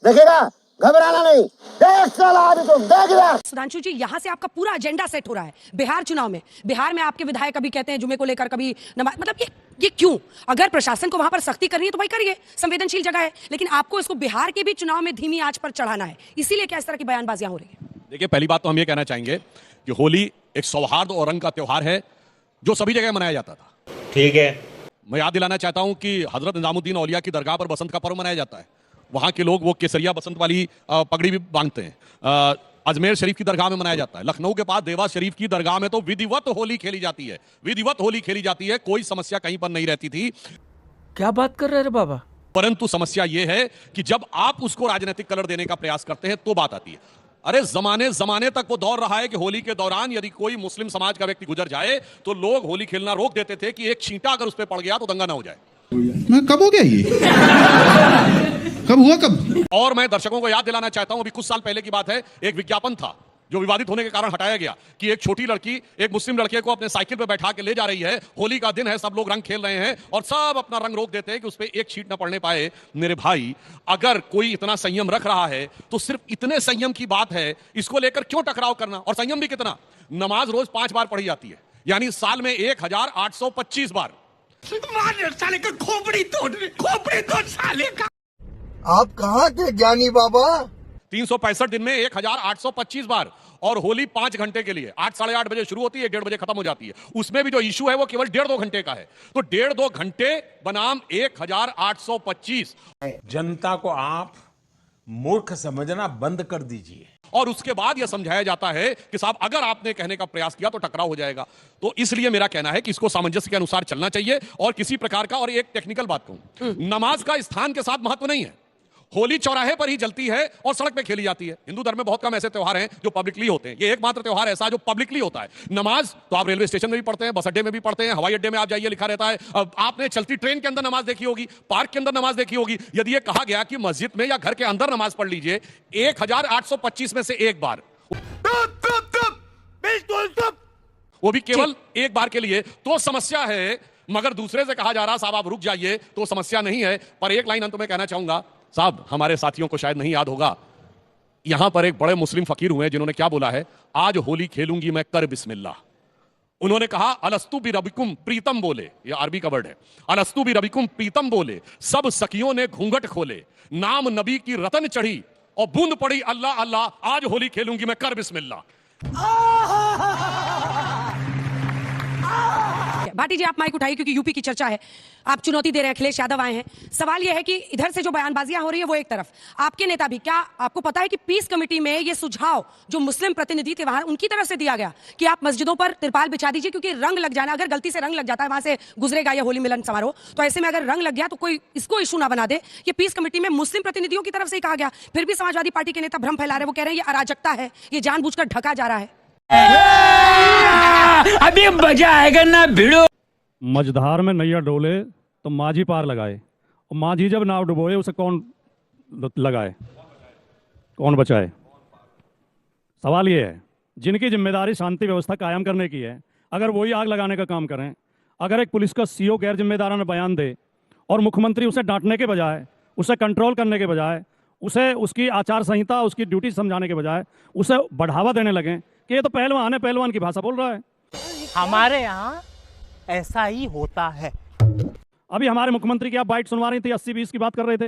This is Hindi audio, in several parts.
देखेगा, घबराना नहीं, देख साला अभी तुम देख। सुधांशु जी, यहाँ से आपका पूरा एजेंडा सेट हो रहा है बिहार चुनाव में। बिहार में आपके विधायक कभी कहते हैं जुमे को लेकर, कभी नमाज, मतलब ये क्यों? अगर प्रशासन को वहां पर सख्ती करनी है तो भाई करिए, संवेदनशील जगह है, लेकिन आपको इसको बिहार के भी चुनाव में धीमी आंच पर चढ़ाना है, इसीलिए क्या इस तरह की बयानबाजियां हो रही है? देखिए, पहली बात तो हम ये कहना चाहेंगे कि होली एक सौहार्द और रंग का त्योहार है जो सभी जगह मनाया जाता था। ठीक है, मैं याद दिलाना चाहता हूं कि हजरत निजामुद्दीन औलिया की दरगाह पर बसंत का पर्व मनाया जाता है। वहां के लोग वो केसरिया बसंत वाली पगड़ी भी बांधते हैं। अजमेर शरीफ की दरगाह में मनाया जाता है। लखनऊ के पास देवा शरीफ की दरगाह में तो विधिवत होली खेली जाती है, विधिवत होली खेली जाती है, कोई समस्या कहीं पर नहीं रहती थी। क्या बात कर रहे हैं बाबा? परंतु समस्या यह है कि जब आप उसको राजनीतिक कलर देने का प्रयास करते हैं तो बात आती है। अरे जमाने तक वो दौर रहा है कि होली के दौरान यदि कोई मुस्लिम समाज का व्यक्ति गुजर जाए तो लोग होली खेलना रोक देते थे कि एक छींटा अगर उस पर पड़ गया तो दंगा ना हो जाए। कब हो गया ये? कब हुआ कब? और मैं दर्शकों को याद दिलाना चाहता हूं, अभी कुछ साल पहले की बात है, एक विज्ञापन था जो विवादित होने के कारण हटाया गया कि एक छोटी लड़की एक मुस्लिम लड़के को अपने साइकिल पर बैठा के ले जा रही है, होली का दिन है, सब लोग रंग खेल रहे हैं और सब अपना रंग रोक देते हैं कि उस पर एक छींट ना पड़ने पाए। मेरे भाई, अगर कोई इतना संयम रख रहा है तो सिर्फ इतने संयम की बात है, इसको लेकर क्यों टकराव करना? और संयम भी कितना? नमाज रोज 5 बार पढ़ी जाती है, यानी साल में 1825 बार। साले का खोपड़ी तोड़ साले का। आप कहाँ थे ज्ञानी बाबा? 365 दिन में 1825 बार, और होली 5 घंटे के लिए 8 साढ़े 8 बजे शुरू होती है, 1:30 बजे खत्म हो जाती है। उसमें भी जो इशू है वो केवल 1.5-2 घंटे का है, तो 1.5-2 घंटे बनाम 1825। जनता को आप मूर्ख समझना बंद कर दीजिए। और उसके बाद यह समझाया जाता है कि साहब अगर आपने कहने का प्रयास किया तो टकराव हो जाएगा। तो इसलिए मेरा कहना है कि इसको सामंजस्य के अनुसार चलना चाहिए और किसी प्रकार का, और एक टेक्निकल बात कहूं, नमाज का स्थान के साथ महत्व नहीं है। होली चौराहे पर ही जलती है और सड़क पे खेली जाती है। हिंदू धर्म में बहुत कम ऐसे त्योहार हैं जो पब्लिकली होते हैं, ये एकमात्र त्योहार ऐसा है जो पब्लिकली होता है। नमाज तो आप रेलवे स्टेशन में भी पढ़ते हैं, बस अड्डे में भी पढ़ते हैं, हवाई अड्डे में आप जाइए लिखा रहता है। अब आपने चलती ट्रेन के अंदर नमाज देखी होगी, पार्क के अंदर नमाज देखी होगी। यदि ये कहा गया कि मस्जिद में या घर के अंदर नमाज पढ़ लीजिए 1825 में से एक बार, वो भी केवल एक बार के लिए, तो समस्या है। मगर दूसरे से कहा जा रहा साहब आप रुक जाइए, तो समस्या नहीं है। पर एक लाइन अंत में कहना चाहूंगा साहब, हमारे साथियों को शायद नहीं याद होगा, यहां पर एक बड़े मुस्लिम फकीर हुए जिन्होंने क्या बोला है, आज होली खेलूंगी मैं कर बिस्मिल्लाह। उन्होंने कहा अलस्तु बि रबिकुम प्रीतम बोले, यह अरबी का वर्ड है, अलस्तु बि रबिकुम प्रीतम बोले, सब सखियों ने घूंघट खोले, नाम नबी की रतन चढ़ी और बूंद पड़ी अल्लाह अल्लाह, आज होली खेलूंगी मैं कर बिस्मिल्लाह। भाटी जी, आप माइक उठाइए क्योंकि यूपी की चर्चा है, आप चुनौती दे रहे हैं, अखिलेश यादव आए हैं। सवाल यह है कि इधर से जो बयानबाजियां हो रही है वो एक तरफ, आपके नेता भी, क्या आपको पता है कि पीस कमेटी में ये सुझाव जो मुस्लिम प्रतिनिधि थे वहां उनकी तरफ से दिया गया कि आप मस्जिदों पर तिरपाल बिछा दीजिए क्योंकि रंग लग जाना, अगर गलती से रंग लग जाता है वहां से गुजरेगा ये होली मिलन समारोह, तो ऐसे में अगर रंग लग गया तो कोई इसको इशू ना बना दे। ये पीस कमेटी में मुस्लिम प्रतिनिधियों की तरफ से ही कहा गया, फिर भी समाजवादी पार्टी के नेता भ्रम फैला रहे, वो कह रहे हैं ये अराजकता है, ये जानबूझकर ढका जा रहा है। अभी मजा आएगा ना भिड़ो। मझधार में नैया डोले तो माझी पार लगाए, और माझी जब नाव डुबोए उसे कौन लगाए, कौन बचाए? सवाल ये है, जिनकी जिम्मेदारी शांति व्यवस्था कायम करने की है, अगर वही आग लगाने का काम करें, अगर एक पुलिस का सीओ गैर जिम्मेदाराना बयान दे और मुख्यमंत्री उसे डांटने के बजाय, उसे कंट्रोल करने के बजाय, उसे उसकी आचार संहिता, उसकी ड्यूटी समझाने के बजाय उसे बढ़ावा देने लगें कि ये तो पहलवान है, पहलवान की भाषा बोल रहा है। हमारे यहाँ ऐसा ही होता है। अभी हमारे मुख्यमंत्री की आप बाइट सुनवा रही थी, 80-20 की बात कर रहे थे।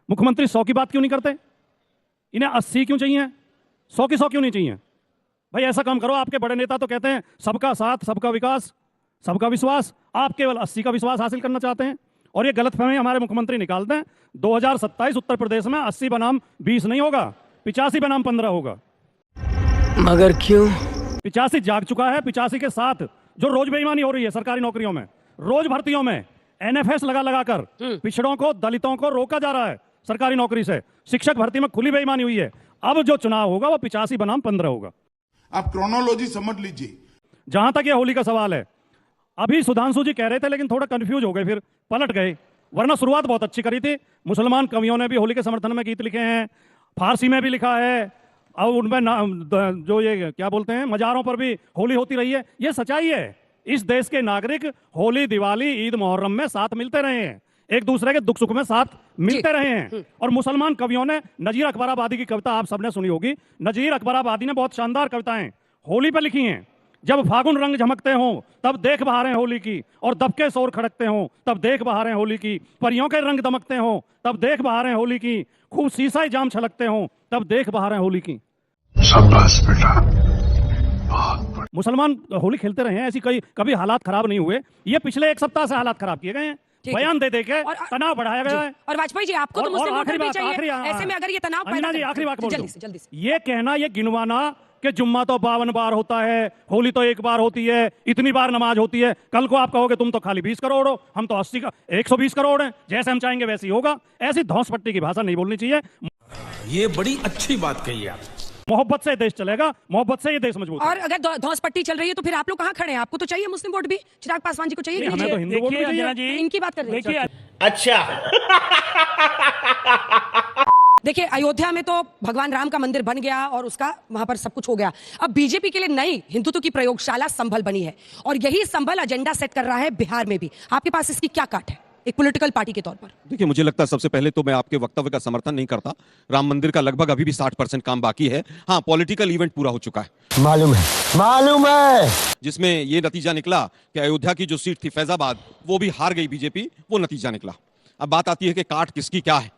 मुख्यमंत्री 100 की बात क्यों नहीं करते? इन्हें 80 क्यों चाहिए? 100 की 100 क्यों नहीं चाहिए? भाई ऐसा काम करो, आपके बड़े नेता तो कहते हैं सबका साथ, सबका विकास, सबका विश्वास, आप केवल 80 का विश्वास हासिल करना चाहते हैं और ये गलतफहमी हमारे मुख्यमंत्री निकालते हैं। 2027 उत्तर प्रदेश में 80 बनाम 20 नहीं होगा, 85 बनाम 15 होगा। मगर क्यों? 85 जाग चुका है। 85 के साथ जो रोज बेईमानी हो रही है सरकारी नौकरियों में, रोज भर्तियों में एनएफएस लगा लगाकर पिछड़ों को, दलितों को रोका जा रहा है सरकारी नौकरी से। शिक्षक भर्ती में खुली बेईमानी हुई है। अब जो चुनाव होगा वो 85 बनाम 15 होगा। आप क्रोनोलॉजी समझ लीजिए। जहां तक ये होली का सवाल है, अभी सुधांशु जी कह रहे थे लेकिन थोड़ा कंफ्यूज हो गए, फिर पलट गए, वरना शुरुआत बहुत अच्छी करी थी। मुसलमान कवियों ने भी होली के समर्थन में गीत लिखे हैं, फारसी में भी लिखा है, और उनमें जो ये क्या बोलते हैं, मजारों पर भी होली होती रही है। ये सच्चाई है। इस देश के नागरिक होली, दिवाली, ईद, मुहर्रम में साथ मिलते रहे हैं, एक दूसरे के दुख सुख में साथ मिलते रहे हैं। और मुसलमान कवियों ने, नजीर अकबराबादी की कविता आप सबने सुनी होगी, नजीर अकबराबादी ने बहुत शानदार कविताएं होली पर लिखी हैं। जब फागुन रंग झमकते हों तब देख बहारें होली की, और दबके शोर खड़कते हों तब देख बहारें होली की, परियों के रंग दमकते हों तब देख बहारें होली की, खूब शीशा जाम छलकते हों तब देख बहारें होली की। शाबाश बेटा। मुसलमान होली खेलते रहे हैं, ऐसी कभी हालात खराब नहीं हुए। ये पिछले एक सप्ताह से हालात खराब किए गए हैं, बयान दे के तनाव बढ़ाया गया है। और वाजपेयी जी, आपको तो मुस्लिम वोटर भी चाहिए, ऐसे में अगर ये तनाव पैदा जी, आखिरी बात बोल जल्दी से ये कहना, ये गिनवाना कि जुम्मा तो 52 बार होता है, होली तो 1 बार होती है, इतनी बार नमाज होती है, कल को आप कहोगे तुम तो खाली 20 करोड़ हो, हम तो 120 करोड़ हैं, जैसे हम चाहेंगे वैसे ही होगा। ऐसी धौंस पट्टी की भाषा नहीं बोलनी चाहिए। ये बड़ी अच्छी बात कही आप। मोहब्बत से देश चलेगा, मोहब्बत से ये देश मजबूत। और अगर धौंस पट्टी चल रही है तो फिर आप लोग कहाँ खड़े हैं? आपको तो चाहिए मुस्लिम वोट भी, चिराग पासवान जी को चाहिए, हमें तो हिंदू वोट भी चाहिए। इनकी बात कर रहे हैं। अच्छा देखिए, अयोध्या में तो भगवान राम का मंदिर बन गया और उसका वहां पर सब कुछ हो गया। अब बीजेपी के लिए नई हिंदुत्व की प्रयोगशाला संभल बनी है, और यही संभल एजेंडा सेट कर रहा है बिहार में भी। आपके पास इसकी क्या काट है एक पॉलिटिकल पार्टी के तौर पर? देखिए, मुझे लगता है सबसे पहले तो मैं आपके वक्तव्य का समर्थन नहीं करता। राम मंदिर का लगभग अभी भी 60% काम बाकी है। हाँ, पॉलिटिकल इवेंट पूरा हो चुका है, मालूम है, जिसमें ये नतीजा निकला कि अयोध्या की जो सीट थी फैजाबाद, वो भी हार गई बीजेपी, वो नतीजा निकला। अब बात आती है कि काट किसकी क्या है।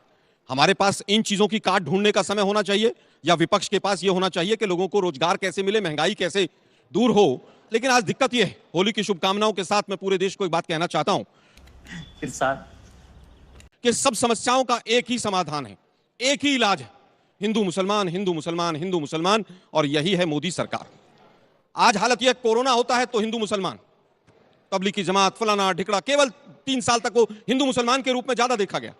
हमारे पास इन चीजों की काट ढूंढने का समय होना चाहिए, या विपक्ष के पास ये होना चाहिए कि लोगों को रोजगार कैसे मिले, महंगाई कैसे दूर हो। लेकिन आज दिक्कत यह है, होली की शुभकामनाओं के साथ मैं पूरे देश को एक बात कहना चाहता हूं कि सब समस्याओं का एक ही समाधान है, एक ही इलाज है, हिंदू मुसलमान, हिंदू मुसलमान, हिंदू मुसलमान, और यही है मोदी सरकार। आज हालत यह, कोरोना होता है तो हिंदू मुसलमान, तबलीगी जमात, फलाना ढिकड़ा, केवल 3 साल तक वो हिंदू मुसलमान के रूप में ज्यादा देखा गया।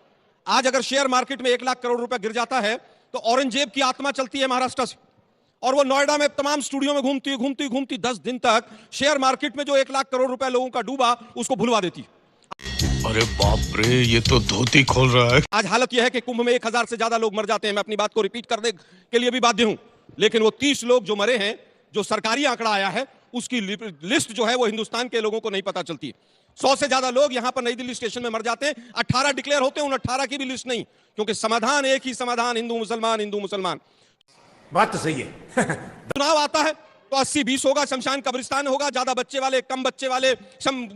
आज अगर शेयर मार्केट में 1 लाख करोड़ रुपए गिर जाता है तो औरंगजेब की आत्मा चलती है महाराष्ट्र से, और वो नोएडा में तमाम स्टूडियो में घूमती 10 दिन तक शेयर मार्केट में जो 1 लाख करोड़ रुपए लोगों का डूबा उसको भुलवा देती। अरे बाप रे, ये तो धोती खोल रहा है। आज हालत यह है कि कुंभ में 1000 से ज्यादा लोग मर जाते हैं। मैं अपनी बात को रिपीट करने के लिए भी बाध्य हूं, लेकिन वो 30 लोग जो मरे हैं, जो सरकारी आंकड़ा आया है, उसकी लिस्ट जो है वो हिंदुस्तान के लोगों को नहीं पता चलती। 100 से ज्यादा लोग यहां पर नई दिल्ली स्टेशन में मर जाते हैं, 18 डिक्लेयर होते हैं, उन 18 की भी लिस्ट नहीं, क्योंकि समाधान एक ही समाधान, हिंदू मुसलमान, हिंदू मुसलमान। बात तो सही है। चुनाव आता है तो 80-20 होगा, शमशान कब्रिस्तान होगा, ज्यादा बच्चे वाले, कम बच्चे वाले,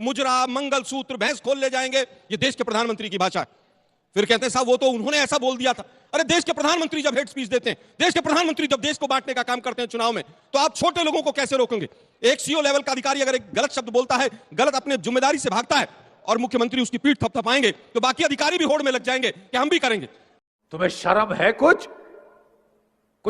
मुजरा, मंगलसूत्र, भैंस खोल ले जाएंगे। ये देश के प्रधानमंत्री की भाषा है। फिर कहते हैं साहब वो तो उन्होंने ऐसा बोल दिया था। अरे देश के प्रधानमंत्री जब हेड स्पीच देते हैं, देश के प्रधानमंत्री जब देश को बांटने का काम करते हैं चुनाव में, तो आप छोटे लोगों को कैसे रोकेंगे? एक सीओ लेवल का अधिकारी अगर एक गलत शब्द बोलता है, गलत अपने जिम्मेदारी से भागता है, और मुख्यमंत्री उसकी पीठ थपथपाएंगे, तो बाकी अधिकारी भी होड़ में लग जाएंगे कि हम भी करेंगे। तुम्हें शर्म है? कुछ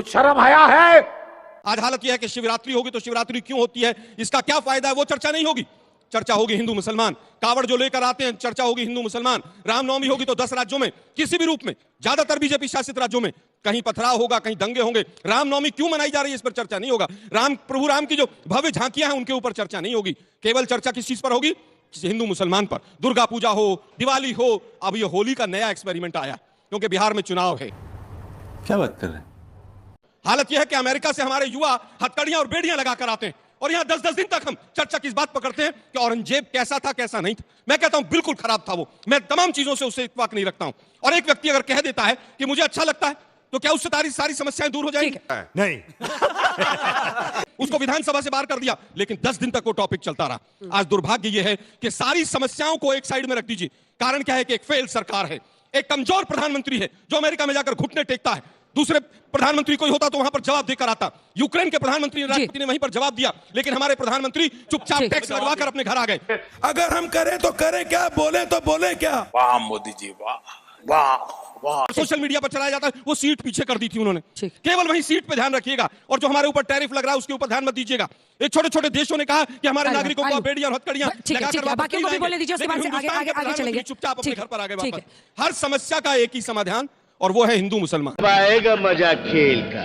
शर्म आया है? आज हालत यह है कि शिवरात्रि होगी तो शिवरात्रि क्यों होती है, इसका क्या फायदा है, वो चर्चा नहीं होगी। चर्चा होगी हिंदू मुसलमान, कावड़ जो लेकर आते हैं, चर्चा होगी हिंदू मुसलमान। रामनवमी होगी तो 10 राज्यों में किसी भी रूप में, ज्यादातर बीजेपी शासित राज्यों में कहीं पथराव होगा, कहीं दंगे होंगे। रामनवमी क्यों मनाई जा रही है, इस पर चर्चा नहीं होगा। प्रभु राम की जो भव्य झांकियां हैं उनके ऊपर चर्चा नहीं होगी। केवल चर्चा किस चीज पर होगी? हिंदू मुसलमान पर। दुर्गा पूजा हो, दिवाली हो, अब ये होली का नया एक्सपेरिमेंट आया क्योंकि बिहार में चुनाव है। क्या बात कर रहे हैं? हालत यह है कि अमेरिका से हमारे युवा हथकड़ियां और बेड़ियां लगाकर आते हैं, और यहां 10-10 दिन तक हम चर्चा किस बात पर करते हैं कि औरंगजेब कैसा था, कैसा नहीं था। मैं कहता हूं बिल्कुल खराब था वो। मैं तमाम चीजों से उससे इत्तेफाक नहीं रखता हूं। और एक व्यक्ति अगर कह देता है कि मुझे अच्छा लगता है, तो क्या उससे सारी समस्याएं दूर हो जाएंगी? नहीं। उसको विधानसभा से बाहर कर दिया, लेकिन 10 दिन तक वो टॉपिक चलता रहा। आज दुर्भाग्य यह है कि सारी समस्याओं को एक साइड में रख दीजिए। कारण क्या है कि एक फेल सरकार है, एक कमजोर प्रधानमंत्री है जो अमेरिका में जाकर घुटने टेकता है। दूसरे प्रधानमंत्री कोई होता तो वहां पर जवाब देकर आता। यूक्रेन के प्रधानमंत्री राष्ट्रपति ने वहीं पर जवाब दिया, लेकिन हमारे प्रधानमंत्री चुपचाप टैक्स लगवाकर अपने घर आ गए। अगर हम करें तो करें क्या, बोले तो बोले क्या? वाह मोदी जी, वाह वाह वाह। सोशल मीडिया पर चलाया जाता है, वो सीट पीछे कर दी थी उन्होंने। केवल वही सीट पे ध्यान रखिएगा, और जो हमारे ऊपर टैरिफ लग रहा है उसके ऊपर ध्यान मत दीजिएगा। एक छोटे-छोटे देशों ने कहा कि हमारे नागरिकों को बेड़ियां और हथकड़ियां लगाकर बाकियों को भी बोले दीजिए, उसके बाद से आगे चलेंगे। चुपचाप अपने घर पर आ गए वापस। हर समस्या का एक ही समाधान, और वो है हिंदू मुसलमान। आएगा मजा खेल का,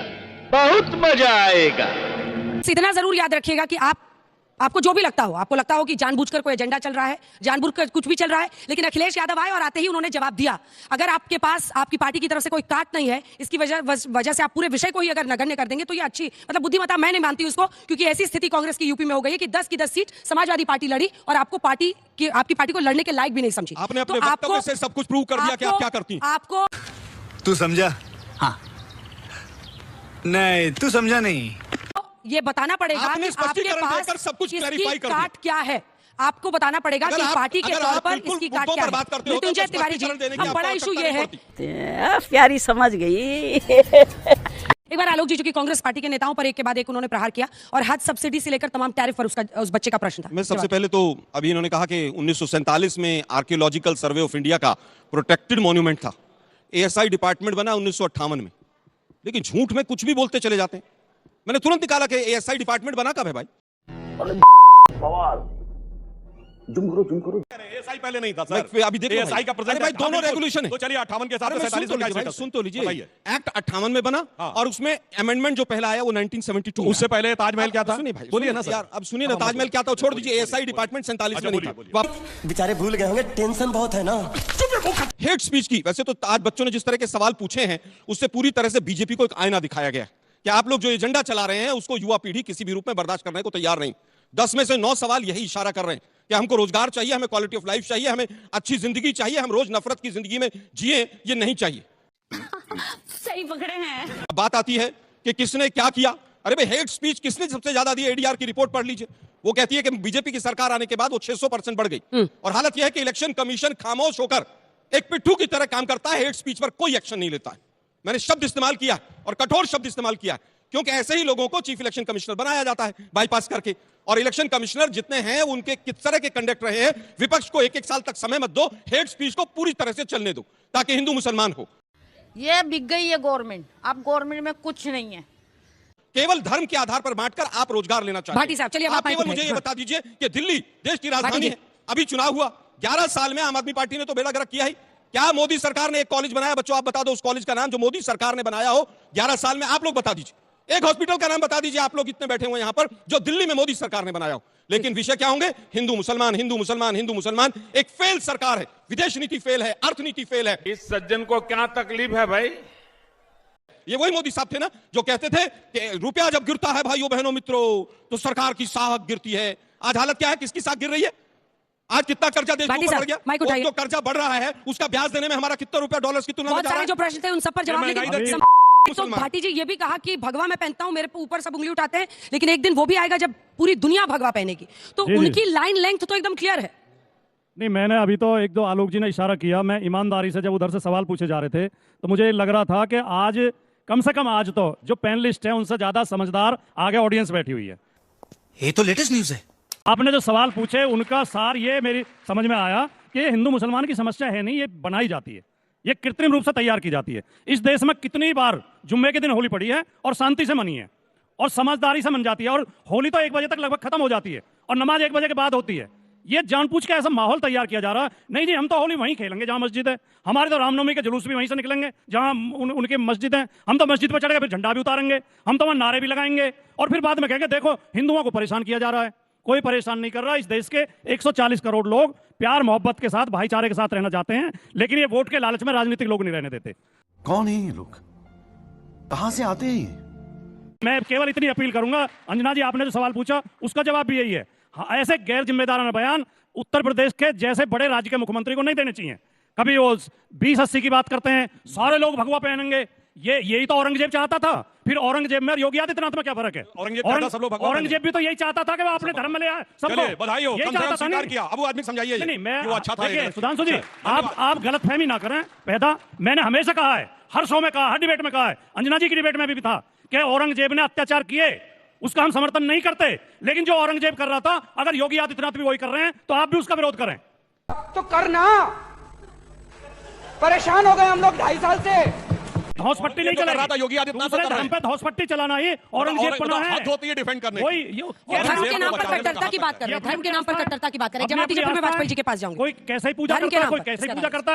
बहुत मजा आएगा। इतना जरूर याद रखिएगा कि आप आपको जो भी लगता हो, आपको लगता हो कि जानबूझकर कोई एजेंडा चल रहा है, जानबूझकर कुछ भी चल रहा है, लेकिन अखिलेश यादव आए और आते ही उन्होंने जवाब दिया। अगर आपके पास आपकी पार्टी की तरफ से कोई काट नहीं है, इसकी वजह से आप पूरे विषय को ही अगर नगण्य कर देंगे तो ये अच्छी मतलब बुद्धिमत्ता मैं नहीं मानती उसको, क्योंकि ऐसी स्थिति कांग्रेस की यूपी में हो गई है कि 10 की 10 सीट समाजवादी पार्टी लड़ी और आपकी पार्टी को लड़ने के लायक भी नहीं समझी। आपने अपने वक्तव्य से सब कुछ प्रूव कर दिया कि आप क्या करती हैं। आपको तू समझा? हाँ नहीं तू समझा नहीं। ये बताना पड़ेगा आपने कि आपके स्पष्टीकरण पास देकर सब कुछ इसकी क्लैरिफाई कर दिया। काट क्या है। आपको बताना पड़ेगा कि पार्टी के तौर पर इसकी काट क्या है। मृत्युंजय तिवारी जी, अब बड़ा इशू ये है, प्यारी समझ गई। एक बार आलोक जी, चूंकि कांग्रेस पार्टी के नेताओं पर एक के बाद एक उन्होंने प्रहार किया और हज सब्सिडी से लेकर तमाम टैरिफ पर उस बच्चे का प्रश्न था। मैं सबसे पहले तो अभी इन्होंने कहा कि 1947 में आर्कियोलॉजिकल सर्वे ऑफ इंडिया का प्रोटेक्टेड मॉन्यूमेंट था, एएसआई डिपार्टमेंट बना 1958 में, लेकिन झूठ में कुछ भी बोलते चले जाते हैं। मैंने तुरंत निकाला कि एएसआई डिपार्टमेंट बना कब है भाई? एएसआई पहले नहीं था मैं सर। अभी देखो एएसआई का प्रेजेंट भाई दोनों रेगुलेशन है। तो चलिए 58 के साथ अरे भाई 47 में क्या सुन तो लीजिए, बताइए। एक्ट 58 में बना और उसमें अमेंडमेंट जो पहला आया वो 1972 उससे पहले ताजमहल क्या था? सुनिए भाई, बोलिए ना सर। यार अब सुनिए ना, ताजमहल क्या था छोड़ दीजिए, एएसआई डिपार्टमेंट 47 में नहीं था। बेचारे भूल गए होंगे, टेंशन बहुत है ना। हेट स्पीच की वैसे तो आज बच्चों ने जिस तरह के सवाल पूछे हैं उससे पूरी तरह से बीजेपी को एक आईना दिखाया गया कि आप लोग जो एजेंडा चला रहे हैं उसको युवा पीढ़ी किसी भी रूप में बर्दाश्त करने को तैयार नहीं। 10 में से 9 सवाल यही इशारा कर रहे हैं कि हमको रोजगार चाहिए, हमें क्वालिटी ऑफ लाइफ चाहिए, हमें अच्छी जिंदगी चाहिए, हम रोज नफरत की जिंदगी में जिए, ये नहीं चाहिए। सही पकड़े हैं। बात आती है कि किसने क्या किया। अरे भाई हेट स्पीच किसने सबसे ज्यादा दी? एडीआर की रिपोर्ट पढ़ लीजिए, वो कहती है कि बीजेपी की सरकार आने के बाद वो 600% बढ़ गई। और हालत यह है कि इलेक्शन कमीशन खामोश होकर एक पिट्ठू की तरह काम करता है, हेट स्पीच पर कोई एक्शन नहीं लेता है। मैंने शब्द इस्तेमाल किया और कठोर शब्द इस्तेमाल किया, क्योंकि ऐसे ही लोगों को चीफ इलेक्शन कमिश्नर बनाया जाता है बाईपास करके। और इलेक्शन कमिश्नर जितने हैं उनके किस तरह के कंडक्ट रहे हैं, विपक्ष को 1-1 साल तक समय मत दो, हेट स्पीच को पूरी तरह से चलने दो ताकि हिंदू मुसलमान हो। ये बिक गई है गवर्नमेंट, अब गवर्नमेंट में कुछ नहीं है। केवल धर्म के आधार पर बांटकर आप रोजगार लेना चाहते भाटी साहब, चलिए आप केवल मुझे ये बता दीजिए कि दिल्ली देश की राजधानी है, अभी चुनाव हुआ, 11 साल में आम आदमी पार्टी ने तो बेड़ा गर्क किया ही। क्या मोदी सरकार ने एक कॉलेज बनाया? बच्चों आप बता दो उस कॉलेज का नाम जो मोदी सरकार ने बनाया हो 11 साल में, आप लोग बता दीजिए। एक हॉस्पिटल का नाम बता दीजिए, आप लोग इतने बैठे हुए यहां पर, जो दिल्ली में मोदी सरकार ने बनाया हो। लेकिन विषय क्या होंगे? हिंदू मुसलमान, हिंदू मुसलमान, हिंदू मुसलमान। एक फेल सरकार है, विदेश नीति फेल है, अर्थनीति फेल है। इस सज्जन को क्या तकलीफ है भाई? ये वही मोदी साहब थे ना जो कहते थे कि रुपया जब गिरता है भाइयों बहनों मित्रों तो सरकार की साख गिरती है। आज हालत क्या है? किसकी साख गिर रही है? आज कितना कर्जा देश के ऊपर बढ़ गया? जो कर्जा बढ़ रहा है उसका ब्याज देने में हमारा कितना रुपया डॉलर्स की तुलना में जा रहा है? जो प्रश्न थे उन सब पर जवाब लेकिन तो भाटी जी ये भी कहा कि भगवा मैं पहनता हूं, मेरे ऊपर सब उंगली उठाते हैं, लेकिन एक दिन वो भी आएगा जब पूरी दुनिया भगवा पहनेगी। तो उनकी लाइन लेंथ तो एकदम क्लियर है। नहीं, मैंने अभी तो एक दो आलोक जी ने इशारा किया, मैं ईमानदारी से जब उधर से सवाल पूछे जा रहे थे तो मुझे लग रहा था कि आज कम से कम आज तो जो पैनलिस्ट है उनसे ज्यादा समझदार आगे ऑडियंस बैठी हुई है। ये तो लेटेस्ट न्यूज है। आपने जो सवाल पूछे उनका सार ये मेरी समझ में आया कि ये हिंदू मुसलमान की समस्या है नहीं, ये बनाई जाती है, ये कृत्रिम रूप से तैयार की जाती है। इस देश में कितनी बार जुम्मे के दिन होली पड़ी है और शांति से मनी है और समझदारी से मन जाती है, और होली तो 1 बजे तक लगभग खत्म हो जाती है और नमाज 1 बजे के बाद होती है। ये जानबूझ के ऐसा माहौल तैयार किया जा रहा है। नहीं जी, हम तो होली वहीं खेलेंगे जहां मस्जिद है, हमारे तो रामनवमी के जुलूस भी वहीं से निकलेंगे जहां उनके मस्जिद है, हम तो मस्जिद पर चढ़ेंगे, फिर झंडा भी उतारेंगे, हम तो वहां नारे भी लगाएंगे और फिर बाद में कहेंगे देखो हिंदुओं को परेशान किया जा रहा है। कोई परेशान नहीं कर रहा। इस देश के 140 करोड़ लोग प्यार मोहब्बत के साथ, भाईचारे के साथ रहना चाहते हैं, लेकिन ये वोट के लालच में राजनीतिक लोग नहीं रहने देते। कौन है ये लोग? कहां से आते हैं? मैं केवल इतनी अपील करूंगा, अंजना जी आपने जो सवाल पूछा उसका जवाब भी यही है। ऐसे गैर जिम्मेदाराना बयान उत्तर प्रदेश के जैसे बड़े राज्य के मुख्यमंत्री को नहीं देने चाहिए। कभी वो 20-80 की बात करते हैं, सारे लोग भगवा पहनेंगे, यही तो औरंगजेब चाहता था। फिर औरंगजेब में और योगी आदित्यनाथ में क्या फर्क है? औरंगजेब भी तो यही चाहता था कि वो अपने धर्म में ले आए सबको, बधाई हो, यही चाहता था। नहीं किया, अब वो आदमी समझाइए नहीं, मैं वो अच्छा था। सुधांशु जी आप गलत फहमी ना करें पैदा। मैंने हमेशा कहा है, हर शो में कहा, हर डिबेट में कहा है, अंजना जी की डिबेट में भी था कि औरंगजेब ने अत्याचार किए, उसका हम समर्थन नहीं करते, लेकिन जो औरंगजेब कर रहा था अगर योगी आदित्यनाथ भी वही कर रहे हैं तो आप भी उसका विरोध करें। तो करना, परेशान हो गए हम लोग 2.5 साल से। धौंसपट्टी नहीं चला रहा था योगी आदित्यनाथ पे, धौंसपट्टी चलाना ही औरंगजेब पना है। हद होती है डिफेंड करने की। धर्म के नाम पर कट्टरता की बात कर रहे हैं, धर्म के नाम पर कट्टरता की बात कर रहे हैं। जमाती जब मैं वाजपेयी जी के पास जाऊंगा, कोई कैसे ही पूजा करता है, कोई कैसे ही पूजा करता है।